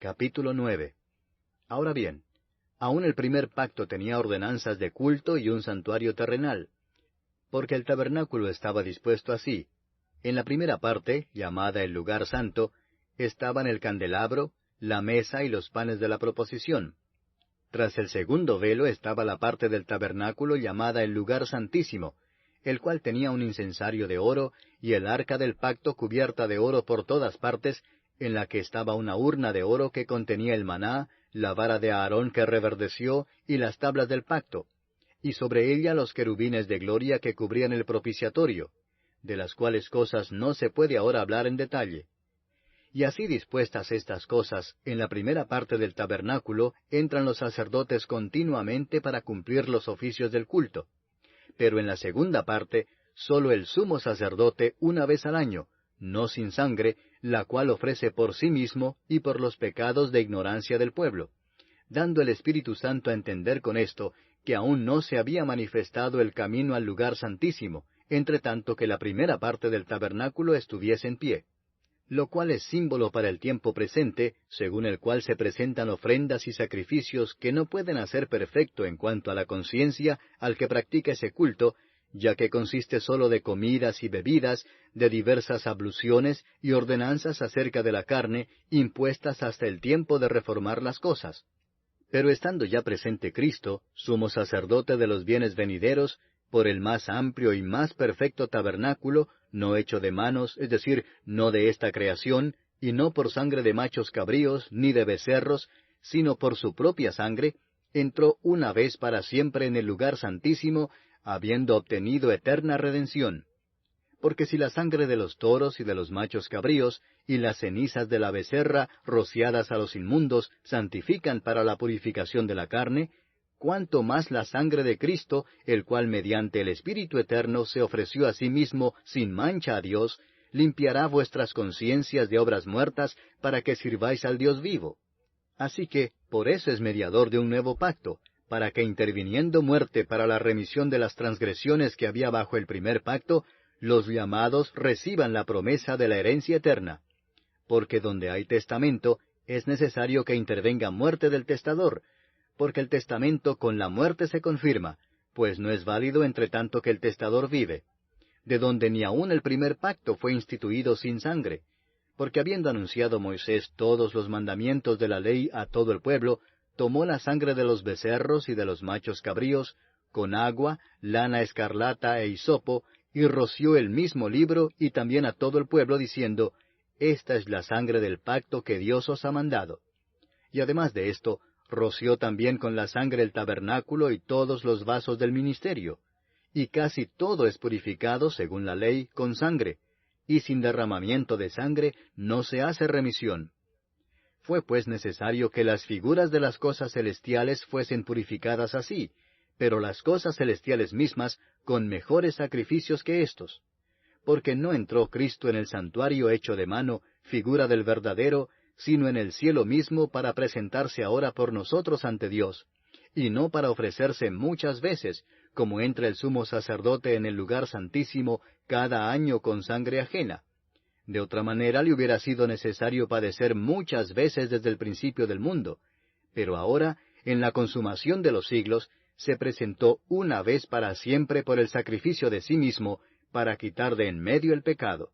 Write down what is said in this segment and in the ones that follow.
Capítulo 9. Ahora bien, aún el primer pacto tenía ordenanzas de culto y un santuario terrenal, porque el tabernáculo estaba dispuesto así. En la primera parte, llamada el lugar santo, estaban el candelabro, la mesa y los panes de la proposición. Tras el segundo velo estaba la parte del tabernáculo llamada el lugar santísimo, el cual tenía un incensario de oro y el arca del pacto cubierta de oro por todas partes, en la que estaba una urna de oro que contenía el maná, la vara de Aarón que reverdeció y las tablas del pacto, y sobre ella los querubines de gloria que cubrían el propiciatorio, de las cuales cosas no se puede ahora hablar en detalle. Y así dispuestas estas cosas, en la primera parte del tabernáculo entran los sacerdotes continuamente para cumplir los oficios del culto. Pero en la segunda parte, sólo el sumo sacerdote una vez al año, no sin sangre, la cual ofrece por sí mismo y por los pecados de ignorancia del pueblo, dando el Espíritu Santo a entender con esto que aún no se había manifestado el camino al lugar santísimo, entre tanto que la primera parte del tabernáculo estuviese en pie, lo cual es símbolo para el tiempo presente, según el cual se presentan ofrendas y sacrificios que no pueden hacer perfecto en cuanto a la conciencia al que practica ese culto, ya que consiste sólo de comidas y bebidas, de diversas abluciones y ordenanzas acerca de la carne, impuestas hasta el tiempo de reformar las cosas. Pero estando ya presente Cristo, sumo sacerdote de los bienes venideros, por el más amplio y más perfecto tabernáculo, no hecho de manos, es decir, no de esta creación, y no por sangre de machos cabríos, ni de becerros, sino por su propia sangre, entró una vez para siempre en el lugar santísimo, habiendo obtenido eterna redención. Porque si la sangre de los toros y de los machos cabríos, y las cenizas de la becerra, rociadas a los inmundos, santifican para la purificación de la carne, cuánto más la sangre de Cristo, el cual mediante el Espíritu Eterno se ofreció a sí mismo sin mancha a Dios, limpiará vuestras conciencias de obras muertas para que sirváis al Dios vivo. Así que, por eso es mediador de un nuevo pacto, para que interviniendo muerte para la remisión de las transgresiones que había bajo el primer pacto, los llamados reciban la promesa de la herencia eterna. Porque donde hay testamento, es necesario que intervenga muerte del testador, porque el testamento con la muerte se confirma, pues no es válido entre tanto que el testador vive. De donde ni aun el primer pacto fue instituido sin sangre, porque habiendo anunciado Moisés todos los mandamientos de la ley a todo el pueblo, tomó la sangre de los becerros y de los machos cabríos, con agua, lana escarlata e hisopo, y roció el mismo libro y también a todo el pueblo, diciendo, Esta es la sangre del pacto que Dios os ha mandado. Y además de esto, roció también con la sangre el tabernáculo y todos los vasos del ministerio. Y casi todo es purificado, según la ley, con sangre, y sin derramamiento de sangre no se hace remisión. Fue pues necesario que las figuras de las cosas celestiales fuesen purificadas así, pero las cosas celestiales mismas con mejores sacrificios que éstos. Porque no entró Cristo en el santuario hecho de mano, figura del verdadero, sino en el cielo mismo para presentarse ahora por nosotros ante Dios, y no para ofrecerse muchas veces, como entra el sumo sacerdote en el lugar santísimo cada año con sangre ajena. De otra manera le hubiera sido necesario padecer muchas veces desde el principio del mundo, pero ahora, en la consumación de los siglos, se presentó una vez para siempre por el sacrificio de sí mismo, para quitar de en medio el pecado.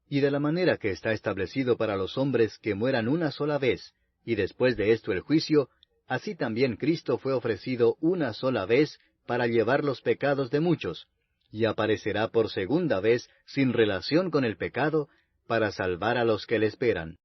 Y de la manera que está establecido para los hombres que mueran una sola vez, y después de esto el juicio, así también Cristo fue ofrecido una sola vez para llevar los pecados de muchos, y aparecerá por segunda vez sin relación con el pecado, para salvar a los que le esperan.